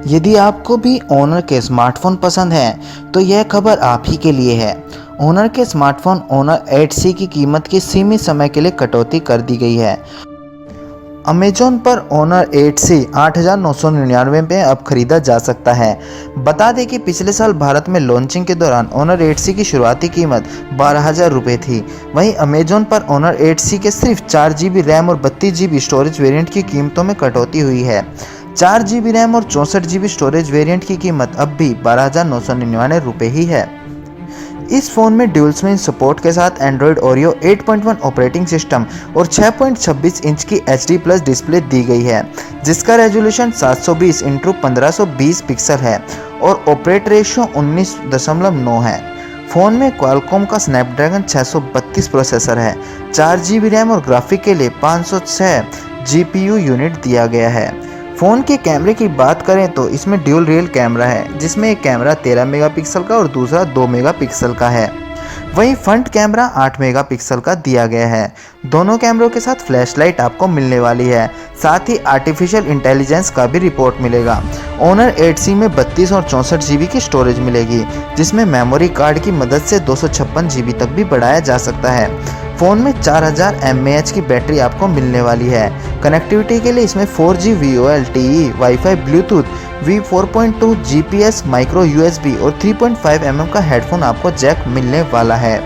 यदि आपको भी ओनर के स्मार्टफोन पसंद हैं तो यह खबर आप ही के लिए है। ओनर के स्मार्टफोन ओनर 8C की कीमत की सीमित समय के लिए कटौती कर दी गई है। अमेजोन पर ओनर 8C 8,999 में अब खरीदा जा सकता है। बता दें कि पिछले साल भारत में लॉन्चिंग के दौरान ओनर 8C की शुरुआती कीमत 12,000 रुपये थी। वहीं अमेजोन पर ओनर 8C के सिर्फ 4GB रैम और 32GB स्टोरेज वेरिएंट की कीमतों में कटौती हुई है। 4GB रैम और 64GB स्टोरेज वेरिएंट की कीमत अब भी 12,999 रुपये ही है। इस फ़ोन में ड्यूल स्क्रीन सपोर्ट के साथ एंड्रॉयड ओरियो 8.1 ऑपरेटिंग सिस्टम और 6.26 इंच की HD+ डिस्प्ले दी गई है, जिसका रेजोल्यूशन 720x1520 पिक्सल है और ऑपरेट रेशियो 19.9 है। फ़ोन में क्वालकॉम का स्नैपड्रैगन 632 प्रोसेसर है। 4GB रैम और ग्राफिक के लिए 506 GPU यूनिट दिया गया है। फ़ोन के कैमरे की बात करें तो इसमें ड्यूल रियल कैमरा है, जिसमें एक कैमरा 13 मेगापिक्सल का और दूसरा 2 मेगापिक्सल का है। वहीं फ्रंट कैमरा 8 मेगापिक्सल का दिया गया है। दोनों कैमरों के साथ फ्लैशलाइट आपको मिलने वाली है। साथ ही आर्टिफिशियल इंटेलिजेंस का भी रिपोर्ट मिलेगा। ओनर 8C में 32 और 64GB की स्टोरेज मिलेगी, जिसमें मेमोरी कार्ड की मदद से 256GB तक भी बढ़ाया जा सकता है। फ़ोन में 4000 एमएएच की बैटरी आपको मिलने वाली है। कनेक्टिविटी के लिए इसमें 4G VoLTE, wifi, Bluetooth, V4.2 GPS, micro USB और 3.5mm का हेडफोन आपको जैक मिलने वाला है।